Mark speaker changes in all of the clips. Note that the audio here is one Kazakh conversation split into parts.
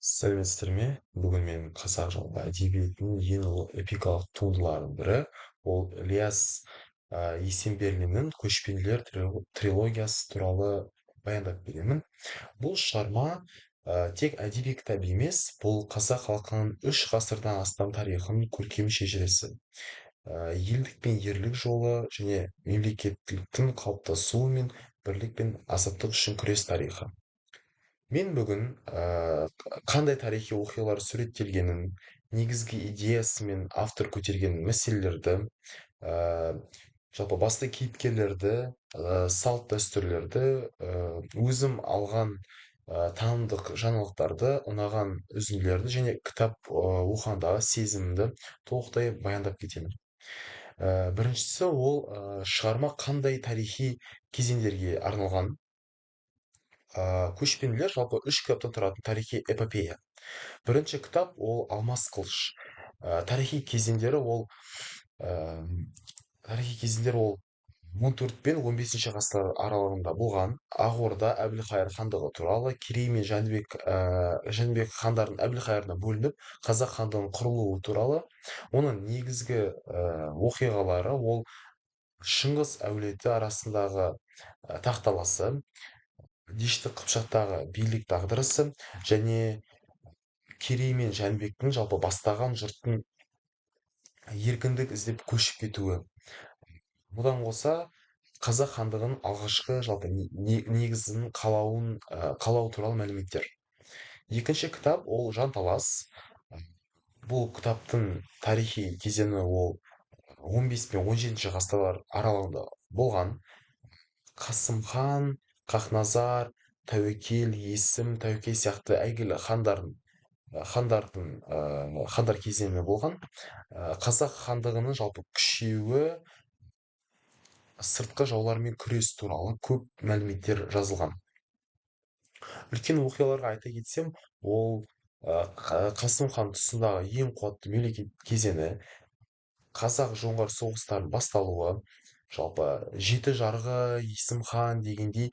Speaker 1: сәлеметсіздер ме? Бүгін мен қазақ жалпы әдебиетінің ең ұлы эпикалық туындыларының бірі ол ілияс есенберлиннің көшпенділер трилогиясы туралы баяндап беремін. Бұл шығарма тек әдеби кітап емес, бұл қазақ халқының 3 ғасырдан астам тарихын көркем шежіресі. Елдік пен ерлік жолы және мемлекеттіліктің қалыптасуы мен бірлік пен азаттық үшін күрес тарихы. Мен бүгін қандай тарихи оқиғалар суреттелгенін, негізгі идеясы мен автор көтерген мәселелерді, ә, жалпы басты кейіпкерлерді, салт-дәстүрлерді, өзім алған танымдық жаңалықтарды, ұнаған үзінділерді және кітап оқығандағы сезімімді толықтай баяндап кетемін. Біріншісі ол шығарма қандай тарихи кезеңдерге арналған. Көшпенділер жалпы 3 кітаптан тұратын тарихи эпопея. Бірінші кітап ол Алмас қылыш. Тарихи кезеңдері ол тарихи кезеңдер ол 14 пен 15 ғасыр аралығында болған. Ақ Орда Әбілқайыр хандығы туралы, Керей мен Жәнібек хандардың Әбілқайырына бөлініп, қазақ хандығының құрылуы туралы. Оның негізгі оқиғалары ол Шыңғыс әулеті арасындағы тақталасы, дешті қыпшақтағы билік дағдарысы және керей мен жәнібектің жалпы бастаған жұрттың еркіндік іздеп көшіп кетуі. Бұдан қоса қазақ хандығының алғашқы жалпы негізін қалау туралы мәліметтер. Екінші кітап ол Жанталас. Бұл кітаптың тарихи кезеңі ол 15 пен 17 ғасырлар аралығында болған. Қасым хан, Қақназар, Тәуекел, Есім, Тәуке сияқты әйгілі хандар кезеңі болған. Қазақ хандығының жалпы күшеюі, сыртқы жаулармен күрес туралы көп мәліметтер жазылған. Үлкен оқиғаларға айта кетсем, ол Қасым хан тұсындағы ең қуатты мемлекет кезеңі, қазақ жоңғар соғыстарының басталуы, жалпы жеті жарғы, Есім хан дегендей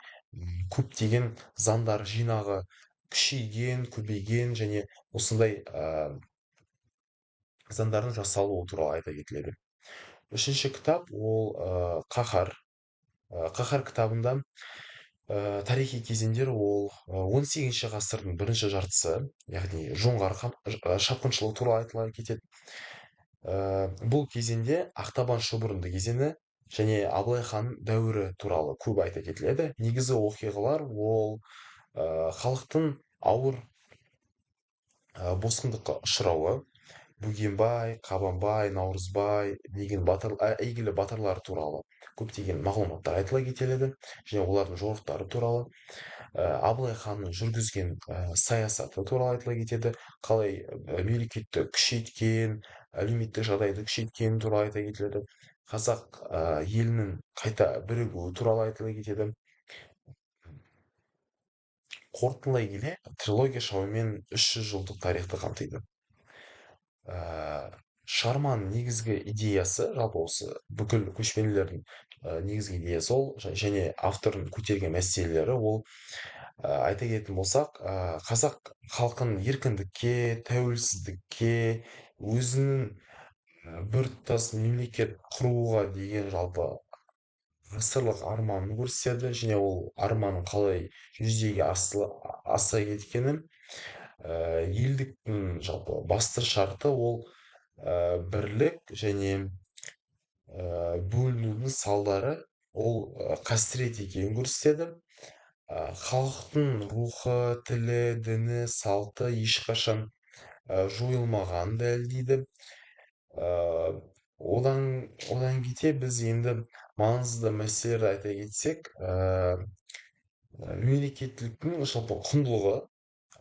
Speaker 1: көптеген заңдар жинағы күшейген, көбейген және осындай заңдардың жасалуы туралы айта кетіледі. Үшінші кітап ол Қаһар. Қаһар кітабында тарихи кезеңдер ол 18 ғасырдың бірінші жартысы, яғни жоңғар шапқыншылығы туралы айтыла кетеді. Бұл кезеңде Ақтабан шұбырынды кезеңі және Абылай хан дәуірі туралы көп айта кетіледі. Негізі оқиғалар ол халықтың ауыр босқындыққа ұшырауы, Бөгенбай, Қабанбай, Наурызбай деген әйгілі батырлар туралы көптеген мағлұматтар айтыла кетеледі және олардың жорықтары туралы. Абылай ханның жүргізген саясаты туралы айтыла кетеді. Қалай мемлекетті күшейткен, әлеуметтік жағдайды күшейткені туралы айта кетіледі. Қазақ елінің қайта бірігуі туралы айтыла кетеді. Қорытындылай келе, трилогия шамамен 300 жылдық тарихты қамтиды. Шығарманың негізгі идеясы, жалпы осы бүкіл көшпенділердің негізгі идеясы ол және автордың көтерген мәселелері ол, айта кететін болсақ, қазақ халқының еркіндікке, тәуелсіздікке, өзінің біртұтас мемлекет құруға деген жалпы ғасырлық арманын көрсетеді және ол арманның қалай жүзеге аса кеткенін. Елдіктің жалпы басты шарты ол бірлік және бөлінудің салдары ол қасірет екенін көрсетеді. Халықтың рухы, тілі, діні, салты ешқашан жойылмағанын дәлелдейді. Одан кете біз енді маңызды мәселелерді айта кетсек, мемлекеттіліктің жалпы құндылығы,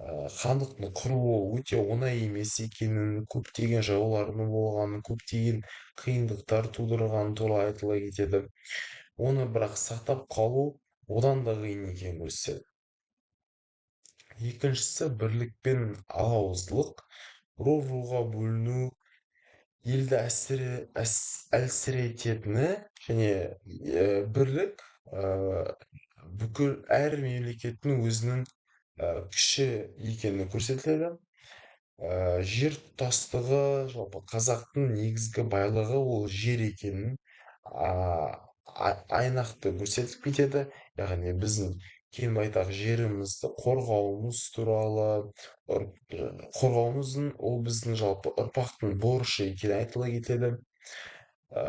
Speaker 1: хандықтың құруы өте оңай емес екенін, көптеген жауларының болғанын, көптеген қиындықтар тудырғаны туралы айтыла кетеді. Оны бірақ сақтап қалу одан да қиын екенін көрсетеді. Екіншісі бірлік пен алауыздылық, руға бөліну елді әлсірететіні және бірлік бүкіл әр мемлекеттің өзінің кіші екені көрсетіледі. Жер тұтастығы, жалпы қазақтың негізгі байлығы ол жер екенін айнақты көрсетіп кетеді. Яғни біздің кен байтақ жерімізді қорғауымыз туралы, қорғауымыздың ол біздің жалпы ұрпақтың борышы екені айтыла кетеді. Ә,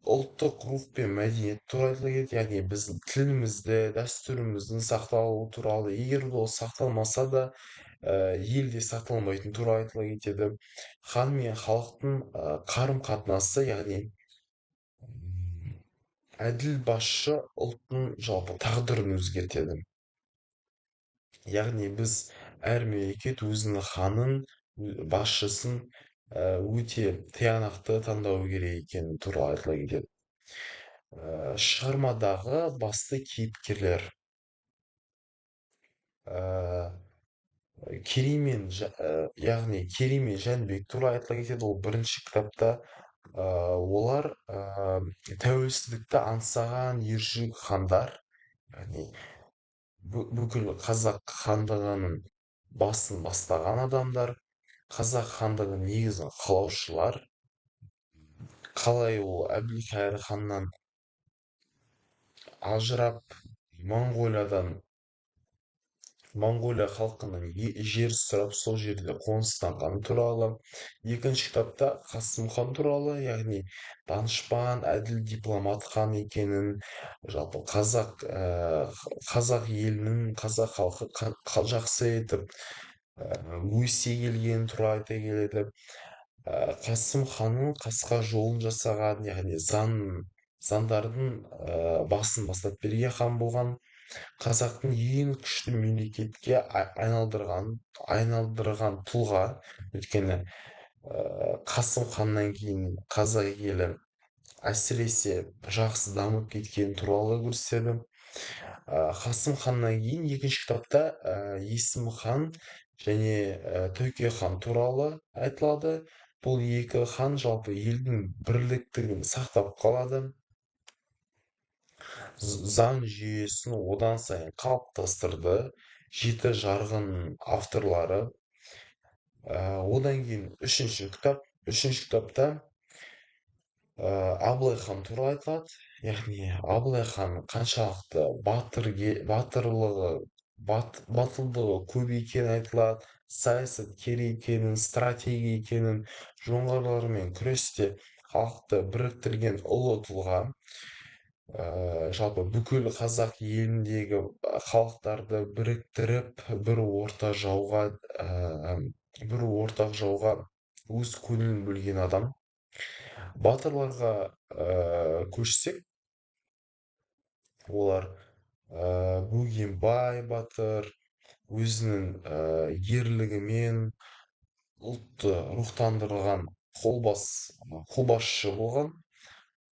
Speaker 1: ұлттық рух пен мәдениет туралы айтыла кетеді. Яғни біздің тілімізді, дәстүріміздің сақталуы туралы, егер ол сақталмаса да елде сақталмайтын туралы айтыла кетеді. Хан мен халықтың қарым-қатынасы, яғни әділ басшы ұлттың жалпы тағдырын өзгертеді. Яғни біз әр мемлекет өзінің ханын, басшысын өте тиянақты таңдауы керек екені туралы айтыла кетеді. Шығармадағы басты кейіпкерлер керей мен яғни керей мен жәнібек туралы айтыла кетеді. Ол бірінші кітапта. Олар тәуелсіздікті аңсаған ержүрек хандар, яғни бүкіл қазақ хандығының басын бастаған адамдар, қазақ хандығының негізін қалаушылар, қалай ол әбілқайыр ханнан ажырап Монғолия халқының жер сұрап сол жерде қоныстанғаны туралы. Екінші кітапта Қасым хан туралы, яғни данышпан, әділ дипломат хан екенін, жалпы қазақ елінің, қазақ халқы жақсы етіп өсе келгені туралы айта келеді. Қасым ханның қасқа жолын жасаған, яғни заңдардың басын бастап берген хан болған. Қазақтың ең күшті мемлекетке айналдырған тұлға. Өйткені Қасым ханнан кейін қазақ елі әсіресе жақсы дамып кеткені туралы көрсетеді. Қасым ханнан кейін екінші кітапта Есім хан және Тәуке хан туралы айтылады. Бұл екі хан жалпы елдің бірліктігін сақтап қалады. Заң жүйесін одан сайын қалыптастырды. Жеті жарғын авторлары. Одан кейін үшінші кітапта Абылай хан туралы айтылады. Яғни Абылай хан қаншалықты батылдығы көп екені айтылады. Саясаткер екенін, стратегия екенін, жоңғарлармен күресте халықты біріктірген ұлы тұлға. Жалпы бүкіл қазақ еліндегі халықтарды біріктіріп, бір ортақ жауға өз көңілін бөлген адам. Батырларға көшсек, олар бөгенбай батыр өзінің ерлігімен ұлтты рухтандырған қолбасшы болған.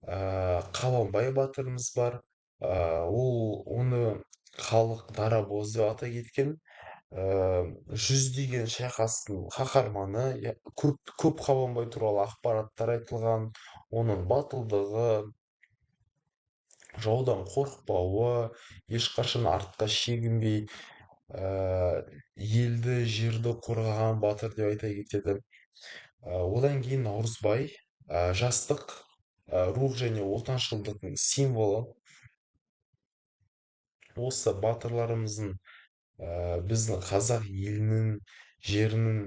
Speaker 1: Қабанбай батырымыз бар. Оны халық дарабоз деп атай кеткен. Жүздеген шайқастың қаһарманы. Көп Қабанбай туралы ақпараттар айтылған. Оның батылдығы, жаудан қорықпауы, ешқашан артқа шегінбей елді жерді қорғаған батыр деп айта кетеді. Одан кейін Наурызбай жастық, рух және отаншылдықтың символы. Осы батырларымыздың біздің қазақ елінің жерінің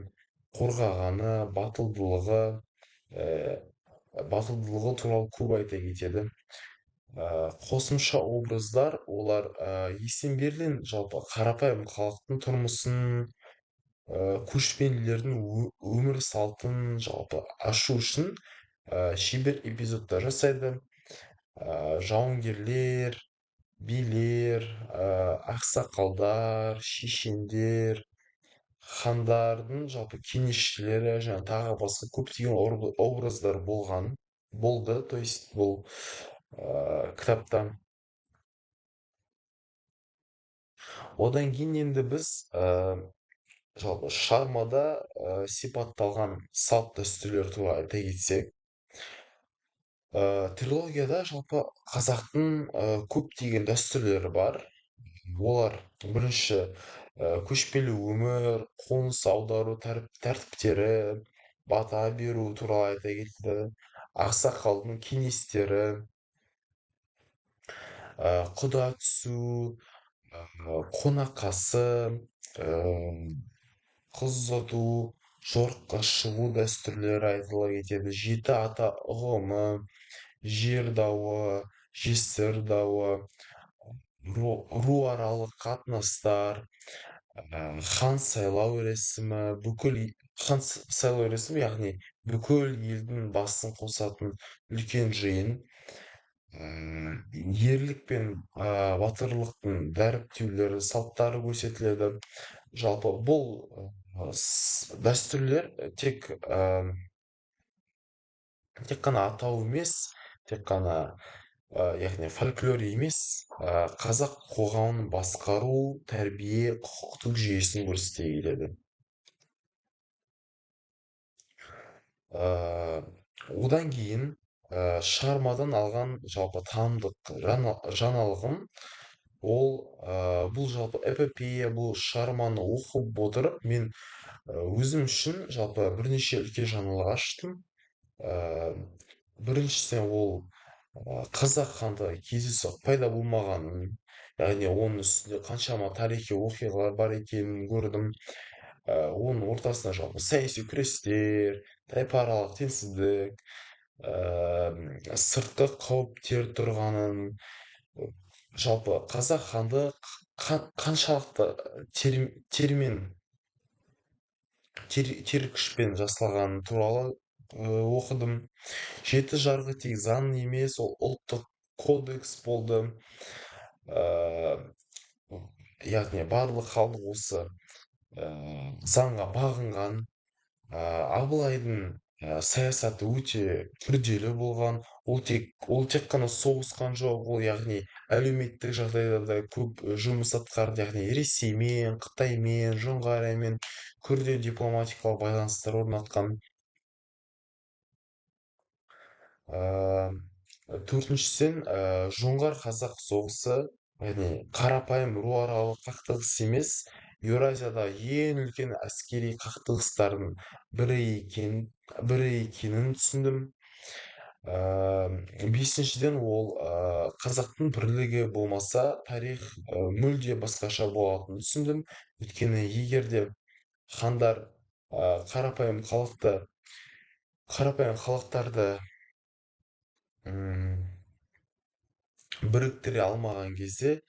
Speaker 1: қорғағаны, батылдылығы туралы көп айта кетеді. Қосымша образдар, олар Есенберлин жалпы қарапайым халықтың тұрмысын, көшпенділердің өмір салтын жалпы ашу үшін шебер эпизодтар жасайды. Жауынгерлер, билер, ақсақалдар, шешендер, хандардың жалпы кеңесшілері және тағы басқа көптеген образдар болды. То есть бұл кітапта. Одан кейін енді біз жалпы шығармада сипатталған салт дәстүрлер туралы айта кетсек, трилогияда жалпы қазақтың көптеген дәстүрлері бар. Олар бірінші көшпелі өмір, қоныс аудару тәртіптері, бата беру туралы айта кетті. Ақсақалдың кеңестері, құда түсу, қонақасы, қыз ұзату, жорыққа шығу дәстүрлері айтыла кетеді. Жеті ата ұғымы, жер дауы, жесір дауы, руаралық қатынастар, хан сайлау рәсімі, сайлау рәсімі, яғни бүкіл елдің басын қосатын үлкен жиын, ерлік пен батырлықтың дәріптеулері, салттары көрсетіледі. Жалпы бұл дәстүрлер тек қана атау емес, тек қана яғни фольклор емес, қазақ қоғамын басқару, тәрбие, құқықтық жүйесін көрсете келеді. Ә, Одан кейін шығармадан алған жалпы танымдық жаңалығым ол бұл жалпы эпопея, бұл шығарманы оқып отырып мен өзім үшін жалпы бірнеше үлкен жаңалық аштым. Ә, Біріншісі ол қазақ хандығы кездейсоқ пайда болмағанын, яғни оның үстінде қаншама тарихи оқиғалар бар екенін көрдім. Оның ортасында жалпы саяси күрестер, тайпааралық теңсіздік, сыртқы қауіптер тұрғанын, жалпы қазақ хандығы қаншалықты термен тер күшпен жасалғаны туралы оқыдым. Жеті жарғы тек заң емес, ол ұлттық кодекс болды. Ә, Яғни барлық халық осы заңға бағынған. Абылайдың саясаты өте күрделі болған. Ол тек қана соғысқан жоқ, ол яғни әлеуметтік жағдайда да көп жұмыс атқарды, яғни Ресеймен, Қытаймен, Жоңғариямен күрделі дипломатикалық байланыстар орнатқан. Төртіншіден, жоңғар қазақ соғысы, яғни қарапайым руаралық қақтығыс емес, Еуразияда ең үлкен әскери қақтығыстардың бірі екенін түсіндім. Бесіншіден, ол қазақтың бірлігі болмаса, тарих мүлде басқаша болатынын түсіндім. Өйткені егер де хандар қарапайым халықтарды м, біріктіре алмаған кезде,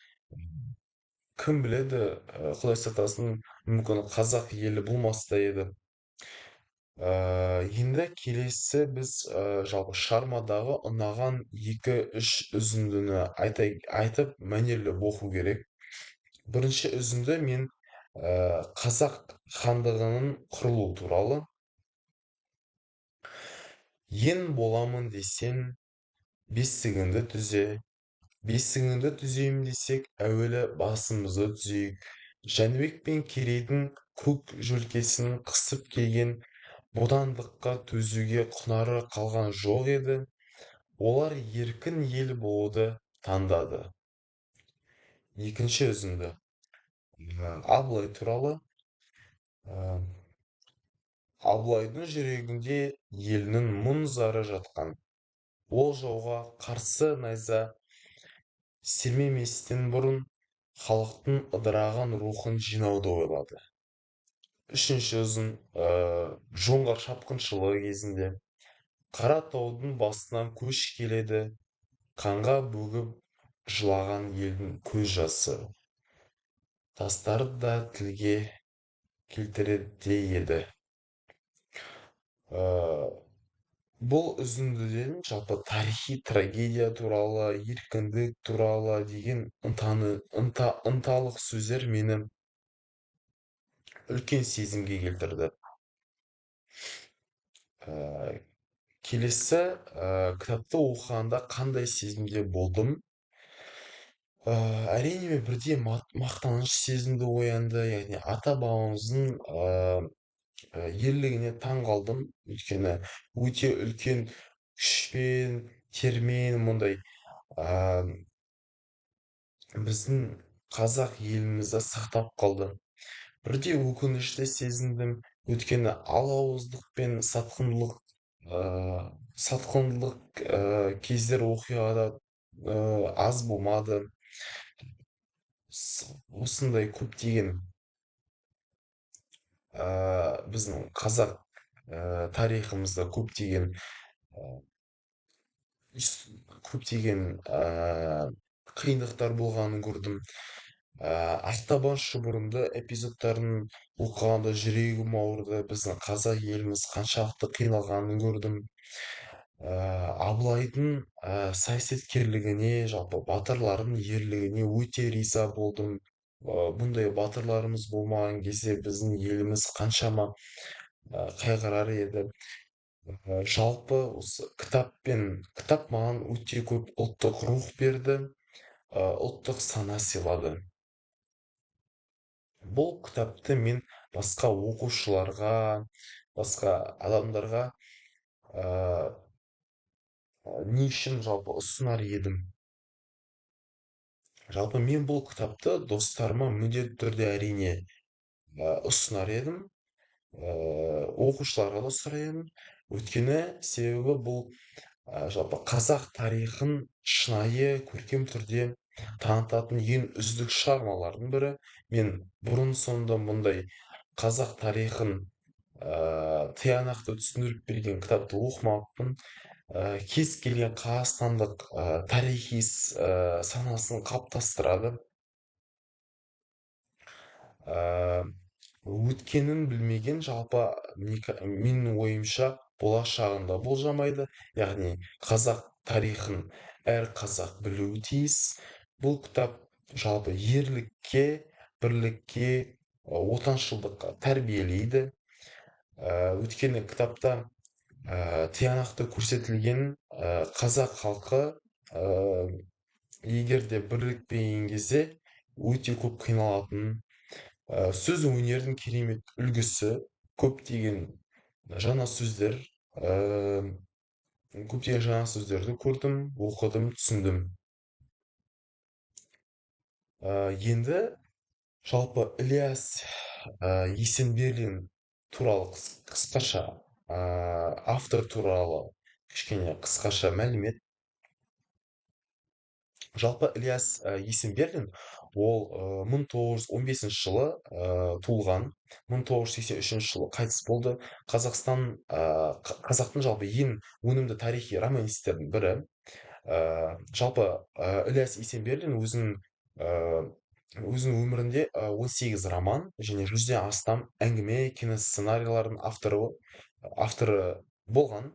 Speaker 1: кім біледі, Құдай сақтасын, мүмкін қазақ елі болмас та еді. Енді келесі біз жалпы шығармадағы ұнаған 2-3 үзіндіні айтып мәнерлеп оқу керек. Бірінші үзінді мен қазақ хандығының құрылуы туралы. Ең боламын десең, бесігіңді түзе. Бесігіңді түзеймін десек, әуелі басымызды түзейік. Жәнібек пен Керейдің көк желкесін қысып келген бодандыққа төзуге құнары қалған жоқ еді. Олар еркін ел болуды таңдады. Екінші үзінді. Абылай туралы. Абылайдың жүрегінде елінің мұң зары жатқан. Ол жауға қарсы найза сермеместен бұрын халықтың ыдыраған рухын жинауды ойлады. Үшінші үзін, жоңғар шапқыншылығы кезінде Қаратаудың басынан көш келеді, қанға бөгіп жылаған елдің көз жасы. Тастарды да тілге келтіреді еді. Бұл үзіндіден жалпы тарихи трагедия туралы, еркіндік туралы деген ынталық сөздер мені үлкен сезімге келтірді. Келесі кітапты оқығанда қандай сезімде болдым? Әрине мен бірде мақтаныш сезімді оянды, яғни ата бабамыздың ерлігіне таң қалдым. Өйткені өте үлкен күшпен, термен мұндай біздің қазақ елімізді сақтап қалды. бірде өкініш те сезіндім. Өйткені алауыздық пен сатқындық кездер оқиғада аз болмады. Осындай көптеген біздің қазақ тарихымызда ис- көптеген қиындықтар болғанын көрдім. Ақтабан шұбырынды эпизодтарын оқығанда жүрегім ауырды. Біздің қазақ еліміз қаншалықты қиналғанын көрдім. Абылайдың саясаткерлігіне, жалпы батырлардың ерлігіне өте риза болдым. Бұндай батырларымыз болмаған кезде біздің еліміз қаншама қайғырар еді. Жалпы осы кітап маған өте көп ұлттық рух берді, ұлттық сана сыйлады. Бұл кітапты мен басқа оқушыларға, басқа адамдарға ыыы не үшін жалпы ұсынар едім? Жалпы мен бұл кітапты достарыма міндетті түрде әрине ұсынар едім. Оқушыларға да ұсынар едім. Өйткені себебі бұл жалпы қазақ тарихын шынайы көркем түрде танытатын ең үздік шығармалардың бірі. Мен бұрын соңды мұндай қазақ тарихын тиянақты түсіндіріп берген кітапты оқымаппын. Кез келген қазақстандық тарихи санасын қалыптастырады. Ә, Өткенін білмеген жалпы менің ойымша болашағын да болжамайды. Яғни қазақ тарихын әр қазақ білуі тиіс. Бұл кітап жалпы ерлікке, бірлікке, отаншылдыққа тәрбиелейді. Өйткені кітапта тиянақты көрсетілген қазақ халқы егер де бірікпеген кезде өте көп қиналатынын, сөз өнердің керемет үлгісі, көптеген жаңа сөздер, көптеген жаңа сөздерді көрдім, оқыдым, түсіндім. Енді жалпы Ілияс Есенберлин туралы қысқаша, автор туралы кішкене қысқаша мәлімет. Жалпы Ілияс Есенберлин ол 1915 жылы туылған, 1983 жылы қайтыс болды. Қазақтың жалпы ең өнімді тарихи романистердің бірі. Жалпы Ілияс Есенберлин өзінің өмірінде 18 роман және 100-ден астам әңгіме, киносценарийлардың авторы болған.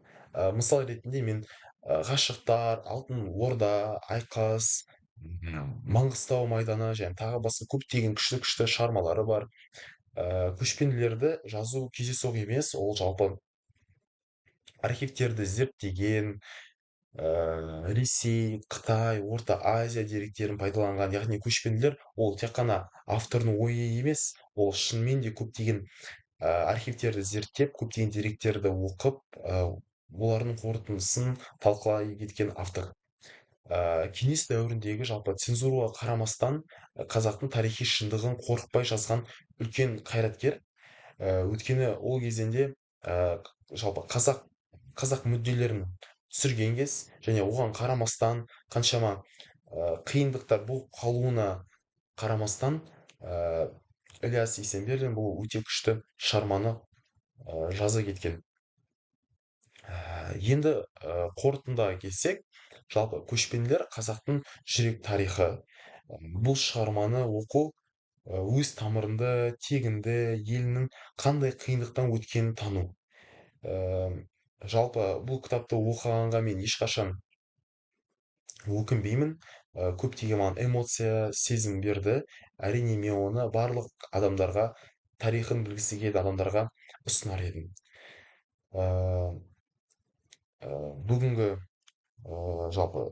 Speaker 1: Мысал ретінде мен ғашықтар, алтын орда, айқас, маңғыстау майданы және тағы басқа көптеген күшті күшті шығармалары бар. Көшпенділерді жазу кездейсоқ емес, ол жалпы архивтерді зерттеген, Ресей, Қытай, Орта Азия деректерін пайдаланған. Яғни көшпенділер ол тек қана автордың ойы емес, ол шынымен де көптеген архивтерді зерттеп, көптеген деректерді оқып, олардың қорытындысын талқылай кеткен автор. Кеңес дәуіріндегі жалпы цензураға қарамастан қазақтың тарихи шындығын қорықпай жазған үлкен қайраткер. Өйткені ол кезеңде жалпы қазақ мүдделерін түсірген кез және оған қарамастан қаншама қиындықтар болып қалуына қарамастан Ілияс Есенберлин бұл өте күшті шығарманы жаза кеткен. Енді қорытындыға келсек, жалпы көшпенділер қазақтың жүрек тарихы. Бұл шығарманы оқу өз тамырында, тегінде елінің қандай қиындықтан өткенін тану. Жалпы бұл кітапты оқығанға мен ешқашан өкінбеймін. Көптеген маған эмоция, сезім берді. Әрине мен оны барлық адамдарға, тарихын білгісі келетін адамдарға ұсынар едім. Бүгінгі жалпы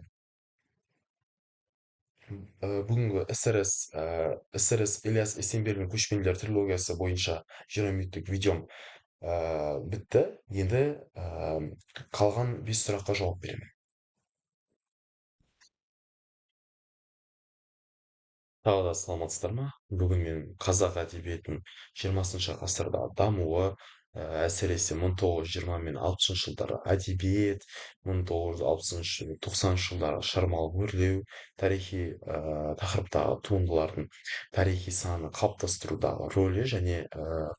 Speaker 1: бүгінгі СРС Ілияс Есенберлин көшпенділер трилогиясы бойынша 20 минуттық видеом бітті. Енді қалған 5 сұраққа жауап беремін. Тағы да саламатсыздар ма? Бүгін мен қазақ әдебиетінің 20 ғасырда дамуы, әсіресе 1920 мен 60 жылдары әдебиет, 1960 90 жылдары шығармалық өрлеу, тарихи тақырыптағы туындылардың тарихи саны қалыптастырудағы рөлі және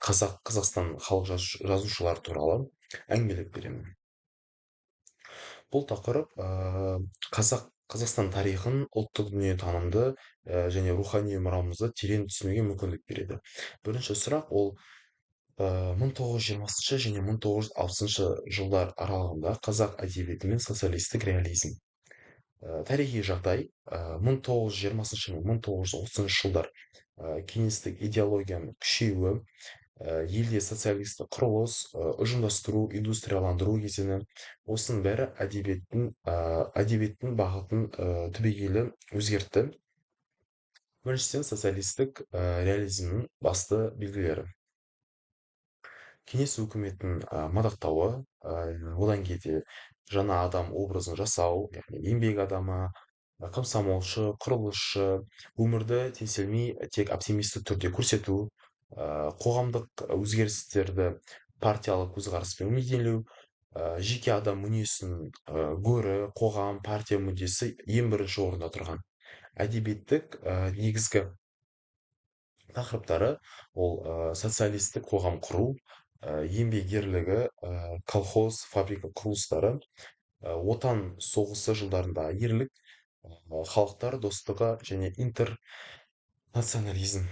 Speaker 1: Қазақстан халық жазушылары туралы әңгімелеп беремін. Бұл тақырып Қазақстан тарихын, ұлттық дүниетанымды және рухани мұрамызды терең түсінуге мүмкіндік береді. Бірінші сұрақ ол 1920 және 1960 жылдар аралығында қазақ әдебиеті мен социалистік реализм. Тарихи жағдай 1920 мен 1930 жылдар кеңестік идеологияның күшеюі, елде социалистік құрылыс, ұжымдастыру, индустрияландыру кезеңі, осының бәрі әдебиеттің бағытын түбегейлі өзгертті. Біріншіден социалистік реализмнің басты белгілері. Кеңес өкіметінің мадақтауы, одан кейде жаңа адам образын жасау, яғни еңбек адамы, комсомолшы, құрылысшы, өмірді теңселмей тек оптимистік түрде көрсету, қоғамдық өзгерістерді партиялық көзқараспен бейнелеу, жеке адам мүнесін гөрі қоғам, партия мүддесі ең бірінші орында тұрған. Әдебиеттік негізгі тақырыптары ол социалистік қоғам құру, еңбек ерлігі, колхоз, фабрика құрылыстары, отан соғысы жылдарында ерлік, халықтар достығы және интернационализм.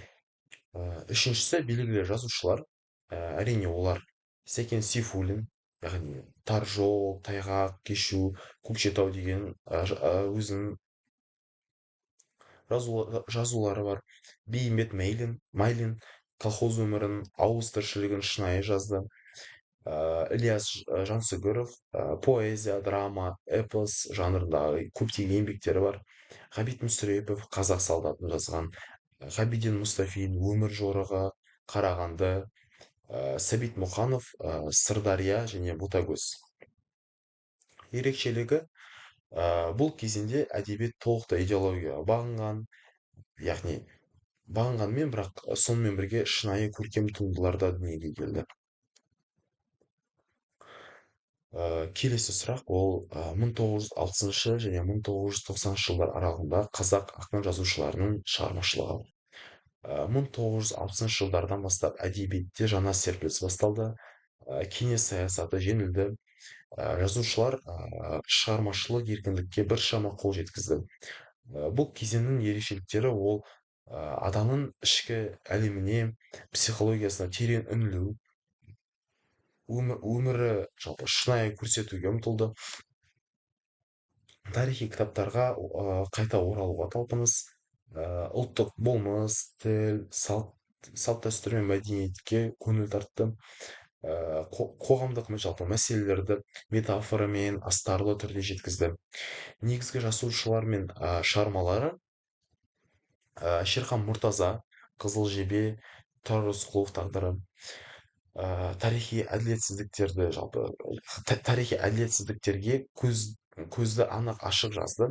Speaker 1: Үшіншісі белгілі жазушылар, әрине олар сәкен сейфуллин, яғни тар жол, тайғақ кешу, көкшетау деген өзінің жазулары бар. Бейімбет Майлин колхоз өмірін, ауыз тіршілігін шынайы жазды. Ілияс Жансүгіров поэзия, драма, эпос жанрындағы көптеген еңбектері бар. Ғабит Мүсірепов қазақ солдатын жазған. Ғабиден Мұстафин өмір жорығы, Қарағанды, Сәбит Мұқанов Сырдария және Ботагөз. Ерекшелігі бұл кезеңде әдебиет толықтай идеологияға бағынған, яғни бағынғанмен, бірақ сонымен бірге шынайы көркем туындылар да дүниеге келді. Келесі сұрақ ол 1960 және 1990 жылдар аралығында қазақ ақын жазушыларының шығармашылығы. 1960 жылдардан бастап әдебиетте жаңа серпіліс басталды. Кеңес саясаты жеңілді. Жазушылар шығармашылық еркіндікке біршама қол жеткізді. Бұл кезеңнің ерекшеліктері ол адамның ішкі әлеміне, психологиясына терең үңілу, өмірі жалпы шынайы көрсетуге ұмтылды. Тарихи кітаптарға қайта оралуға талпыныс, ұлттық болмыс, тіл, салт дәстүр мен мәдениетке көңіл тартты. Қоғамдық жалпы мәселелерді метафорамен астарлы түрде жеткізді. Негізгі жазушылар мен шығармалары Шерхан Мұртаза, Қызыл жебе, Тұрар Рысқұлов тағдыры, тарихи әділетсіздіктерді жалпы тарихи әділетсіздіктерге көзді анық ашық жазды.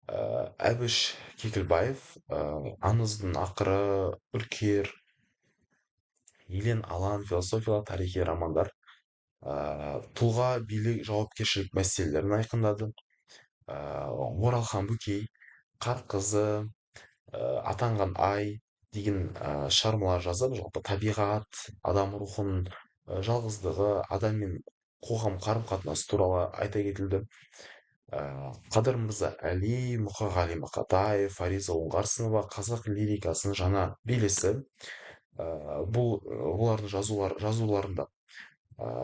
Speaker 1: Әбіш Кекілбаев, аңыздың ақыры, үркер, елен алан философиялық тарихи романдар тұлға, билік, жауапкершілік мәселелерін айқындады. Оралхан Бөкей, Қар қызы, атанған ай деген шығармалар жазып, жалпы табиғат, адам рухын, жалғыздығы, адам мен қоғам қарым-қатынасы туралы айта кетілді. Қадыр Мырза Әли, Мұқағали Мақатаев, Фариза Оңғарсынова қазақ лирикасының жаңа белесі. Бұл олардың жазуларында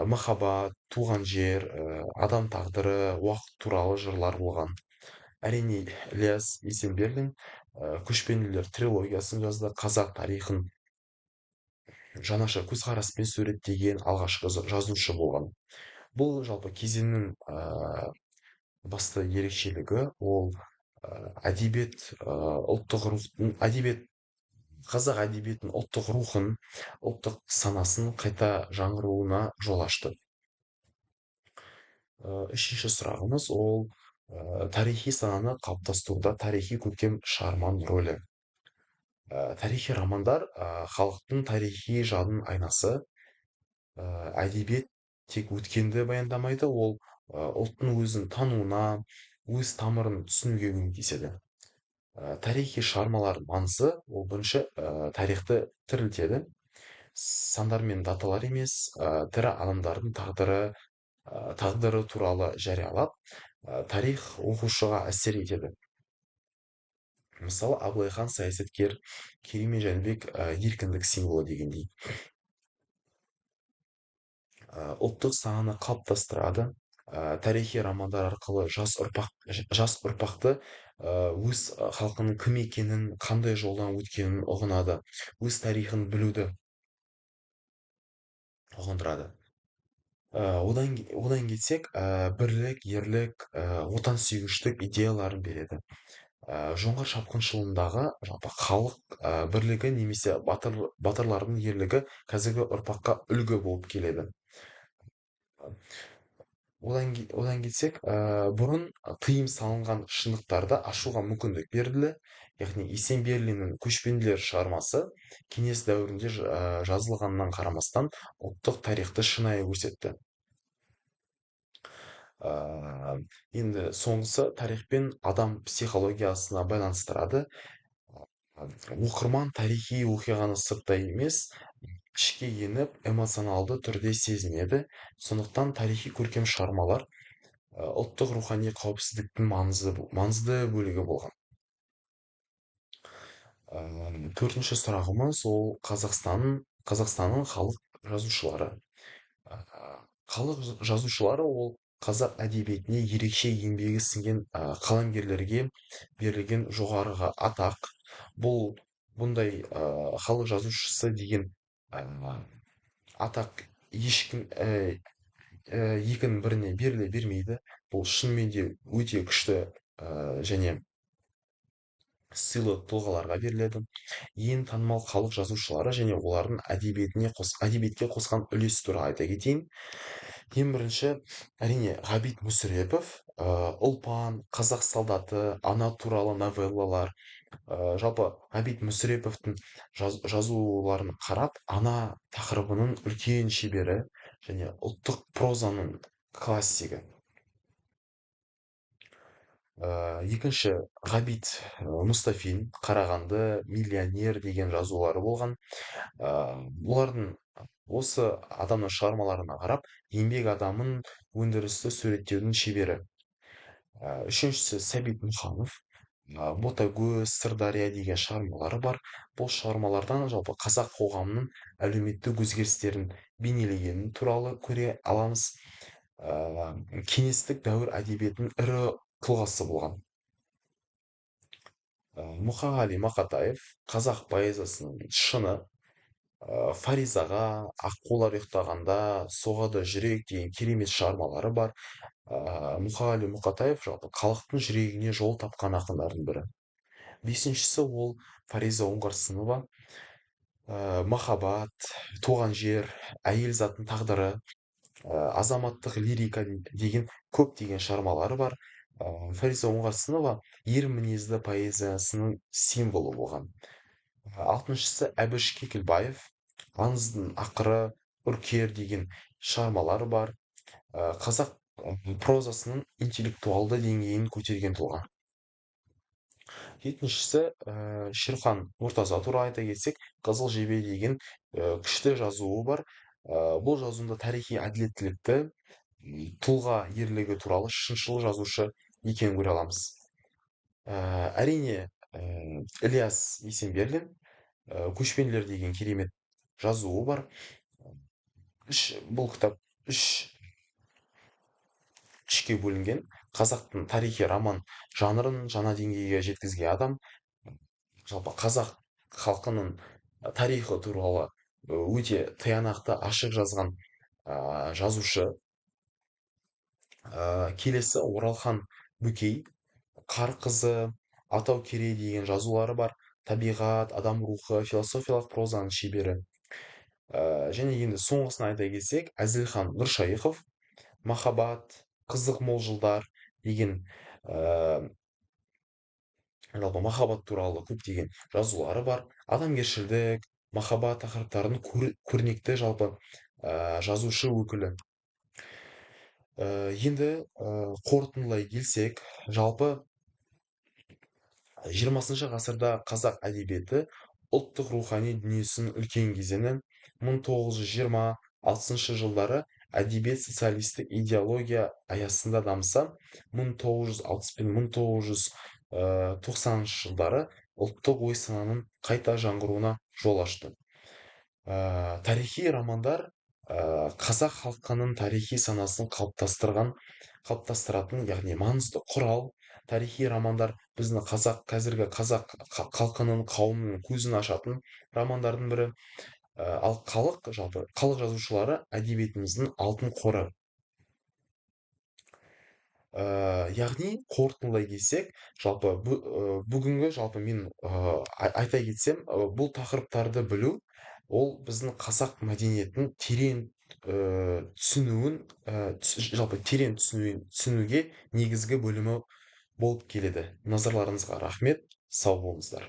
Speaker 1: махаббат, туған жер, адам тағдыры, уақыт туралы жырлар болған. Әрине, Ілияс Есенберлин көшпенділер трилогиясын жазды. Қазақ тарихын жаңаша көзқараспен суреттеген алғашқы жазушы болған. Бұл жалпы кезеңнің басты ерекшелігі ол қазақ әдебиетінің ұлттық рухын, ұлттық санасын қайта жаңғыруына жол ашты. Үшінші сұрағымыз ол тарихи сананы қалыптастыруда тарихи көркем шығарманың рөлі. Тарихи романдар халықтың тарихи жадының айнасы. Әдебиет тек өткенді баяндамайды, ол ұлттың өзін тануына, өз тамырын түсінуге көмектеседі. Тарихи шығармалардың маңызы ол бірінші тарихты тірілтеді. Сандар мен даталар емес, тірі адамдардың тағдыры туралы жариялап, тарих оқушыға әсер етеді. Мысалы, Абылай хан саясаткер, Керей мен Жәнібек еркіндік символы дегендей. Ұлттық сананы қалыптастырады. Тарихи романдар арқылы жас ұрпақты өз халқының кім екенін, қандай жолдан өткенін ұғынады, өз тарихын білуді ұғындырады. Одан кетсек, бірлік, ерлік, отансүйгіштік идеяларын береді. Жоңғар шапқыншылығындағы жалпы халық бірлігі немесе батырлардың ерлігі қазіргі ұрпаққа үлгі болып келеді. Одан кетсек, бұрын тыйым салынған шындықтарды ашуға мүмкіндік берілді. Яғни Есенберлиннің көшпенділер шығармасы кеңес дәуірінде жазылғаннан қарамастан ұлттық тарихты шынайы көрсетті. Ә, Енді соңғысы тарих пен адам психологиясына байланыстырады. Оқырман тарихи оқиғаны сырттай емес, ішке еніп, эмоционалды түрде сезінеді. Сондықтан тарихи көркем шығармалар ұлттық рухани қауіпсіздіктің маңызды бөлігі болған. Төртінші сұрағымыз ол Қазақстанның халық жазушылары. Ә, Халық жазушылары ол қазақ әдебиетіне ерекше еңбегі сіңген қаламгерлерге берілген жоғарғы атақ. Бұл бұндай халық жазушысы деген ә, атақ ешкім екінің біріне беріле бермейді. Бұл шынымен де өте күшті және сыйлы тұлғаларға беріледі. Ең танымал халық жазушылары және олардың әдебиетке қосқан үлесі туралы айта кетейін. Ең бірінші, әрине, ғабит мүсірепов, ұлпан, қазақ солдаты, ана туралы новеллалар. Жалпы ғабит мүсіреповтің жазуларын қарап, ана тақырыбының үлкен шебері және ұлттық прозаның классигі. Екінші, ғабит мұстафин, қарағанды, миллионер деген жазулары болған. Бұлардың осы адамның шығармаларына қарап, еңбек адамын өндірісті суреттеудің шебері. Үшіншісі, сәбит мұқанов, ботагөз, сырдария деген шығармалары бар. Бұл шығармалардан жалпы қазақ қоғамының әлеуметтік өзгерістерін бейнелегені туралы көре аламыз. Кеңестік дәуір әдебиетінің ірі тұлғасы болған. Мұқағали Мақатаев, қазақ поэзиясының шыны. Фаризаға, аққулар ұйықтағанда, соғады жүрек деген керемет шығармалары бар. Мұқағали Мұқатаев жалпы халықтың жүрегіне жол тапқан ақындардың бірі. Бесіншісі ол Фариза Оңғарсынова. Махаббат, туған жер, әйел заттың тағдыры, азаматтық лирика деген көптеген шығармалары бар. Фариза Оңғарсынова ер мінезді поэзиясының символы болған. Алтыншысы Әбіш Кекілбаев, аңыздың ақыры, үркер деген шығармалары бар. Қазақ прозасының интеллектуалды деңгейін көтерген тұлға. Жетіншісі, Шерхан Мұртаза туралы айта кетсек, Қызыл жебе деген күшті жазуы бар. Бұл жазуында тарихи әділеттілікті, тұлға ерлігі туралы шыншыл жазушы екенін көре аламыз. Әрине, Ілияс Есенберлин, көшпенділер деген керемет жазуы бар. Бұл кітап үшке бөлінген. Қазақтың тарихи роман жанрын жаңа деңгейге жеткізген адам. Жалпы қазақ халқының тарихы туралы өте тиянақты ашық жазған жазушы. Келесі Оралхан Бөкей, Қар қызы, Атау керей деген жазулары бар. Табиғат, адам рухы, философиялық прозаның шебері. Және енді соңғысын айта кетсек, Әзілхан Нұршайықов, Махаббат, қызық мол жылдар деген жалпы махаббат туралы көптеген жазулары бар. Адамгершілдік, махаббат тақырыптарын көрнекті жалпы жазушы өкілі. Енді қорытындылай келсек, жалпы 20 ғасырда қазақ әдебиеті ұлттық рухани дүниесінің үлкен кезеңі. 1920-60 жылдары әдебиет социалистік идеология аясында дамыса, 1960 пен 1990 жылдары ұлттық ой-сананың қайта жаңғыруына жол ашты. Тарихи романдар қазақ халқының тарихи санасын қалыптастыратын, яғни маңызды құрал. Тарихи романдар біздің қазіргі қазақ халқының қауымының көзін ашатын романдардың бірі. Ал халық жазушылары әдебиетіміздің алтын қоры. Яғни қорытындылай келсек, жалпы бүгінгі жалпы мен айта кетсем, бұл тақырыптарды білу, ол біздің қазақ мәдениетін терең түсінуін, жалпы терең түсінуге негізгі бөлімі болып келеді. Назарларыңызға рахмет, сау болыңыздар.